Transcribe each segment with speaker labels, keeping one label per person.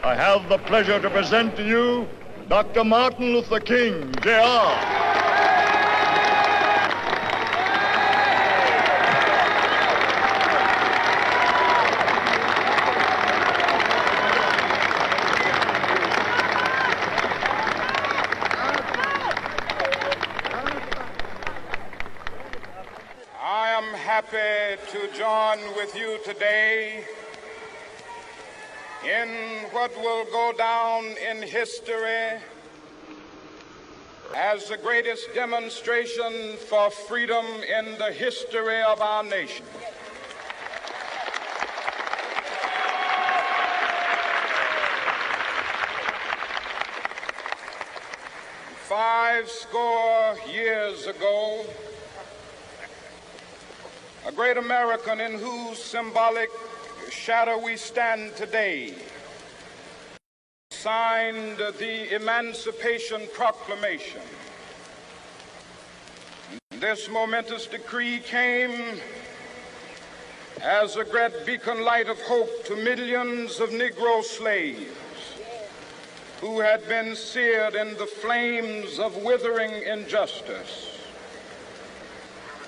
Speaker 1: I have the pleasure to present to you Dr. Martin Luther King, Jr.
Speaker 2: I am happy to join with you today in what will go down in history as the greatest demonstration for freedom in the history of our nation. Five score years ago, a great American in whose symbolic shadow we stand today signed the Emancipation Proclamation. This momentous decree came as a great beacon light of hope to millions of Negro slaves who had been seared in the flames of withering injustice.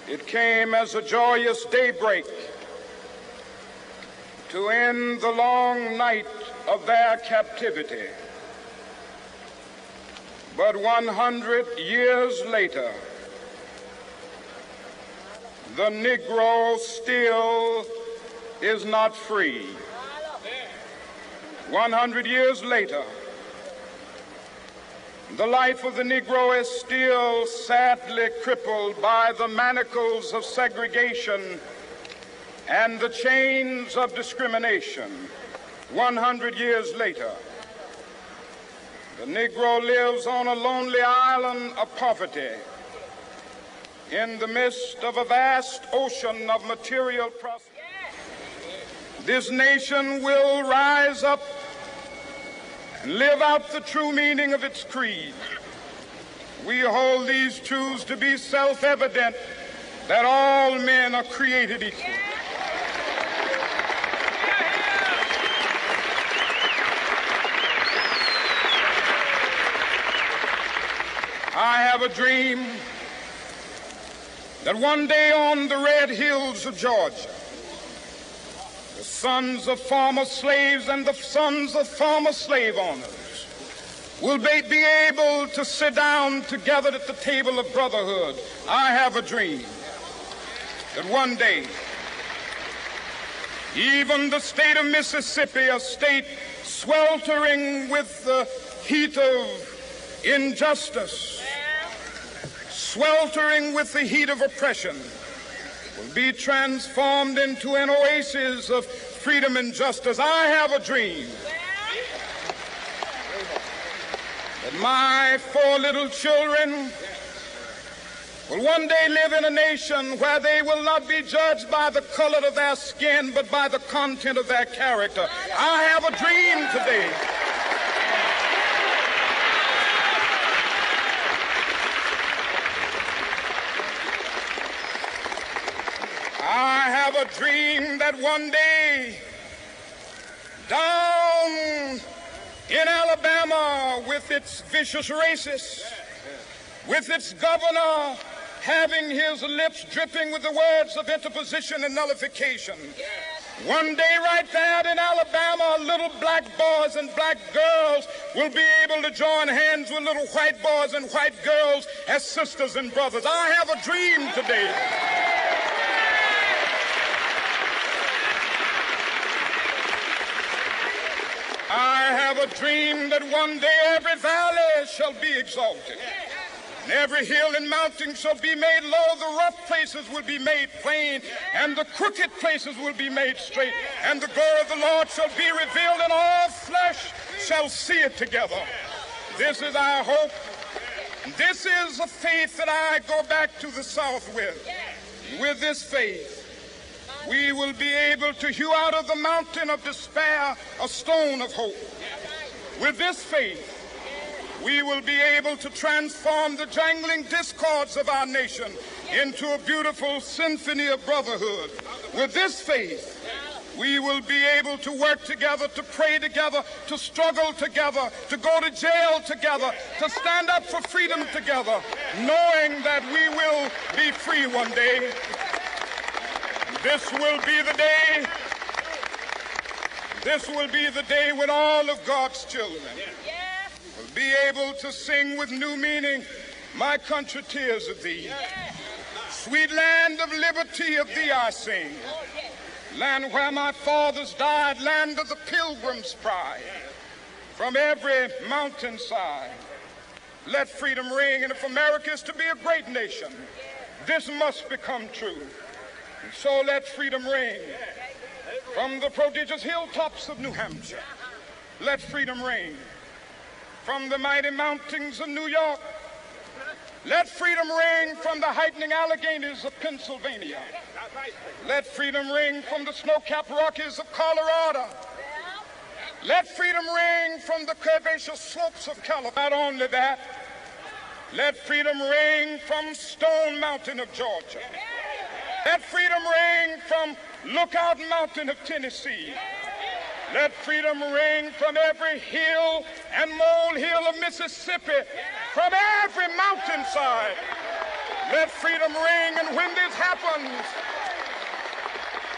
Speaker 2: It came as a joyous daybreak to end the long night of their captivity. But 100 years later, the Negro still is not free. 100 years later, the life of the Negro is still sadly crippled by the manacles of segregation and the chains of discrimination. 100 years later, the Negro lives on a lonely island of poverty in the midst of a vast ocean of material prosperity. This nation will rise up and live out the true meaning of its creed. We hold these truths to be self-evident, that all men are created equal. I have a dream that one day on the red hills of Georgia, the sons of former slaves and the sons of former slave owners will be able to sit down together at the table of brotherhood. I have a dream that one day, even the state of Mississippi, a state sweltering with the heat of injustice, sweltering with the heat of oppression, will be transformed into an oasis of freedom and justice. I have a dream that my 4 little children will one day live in a nation where they will not be judged by the color of their skin, but by the content of their character. I have a dream today a dream that one day down in Alabama, with its vicious racists, with its governor having his lips dripping with the words of interposition and nullification, one day right there in Alabama, little black boys and black girls will be able to join hands with little white boys and white girls as sisters and brothers. I have a dream today that one day every valley shall be exalted, and every hill and mountain shall be made low. The rough places will be made plain, and the crooked places will be made straight. And the glory of the Lord shall be revealed, and all flesh shall see it together. This is our hope. This is a faith that I go back to the South with. With this faith, we will be able to hew out of the mountain of despair a stone of hope. With this faith, we will be able to transform the jangling discords of our nation into a beautiful symphony of brotherhood. With this faith, We will be able to work together, to pray together, to struggle together, to go to jail together, to stand up for freedom together, knowing that we will be free one day. This will be the day. This will be the day when all of God's children will be able to sing with new meaning, "My country, tears of thee. Sweet land of liberty, of thee I sing. Land where my fathers died, land of the pilgrim's pride. From every mountainside, let freedom ring. And if America is to be a great nation, this must become true. And so let freedom ring. From the prodigious hilltops of New Hampshire, let freedom ring. From the mighty mountains of New York, let freedom ring. From the heightening Alleghenies of Pennsylvania, let freedom ring. From the snow-capped Rockies of Colorado, let freedom ring. From the curvaceous slopes of California. Not only that, let freedom ring from Stone Mountain of Georgia. Let freedom ring from Lookout Mountain of Tennessee. Let freedom ring from every hill and molehill of Mississippi, from every mountainside. Let freedom ring. And when this happens,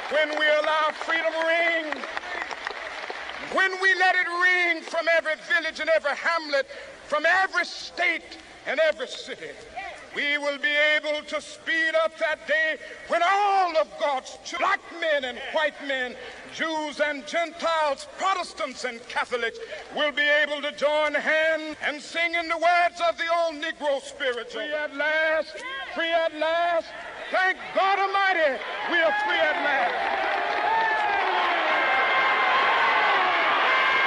Speaker 2: when we allow freedom ring, when we let it ring from every village and every hamlet, from every state and every city, we will be able to speed up that day when all of God's black men and white men, Jews and Gentiles, Protestants and Catholics will be able to join hands and sing in the words of the old Negro spiritual. Free at last, free at last. Thank God Almighty, we are free at last.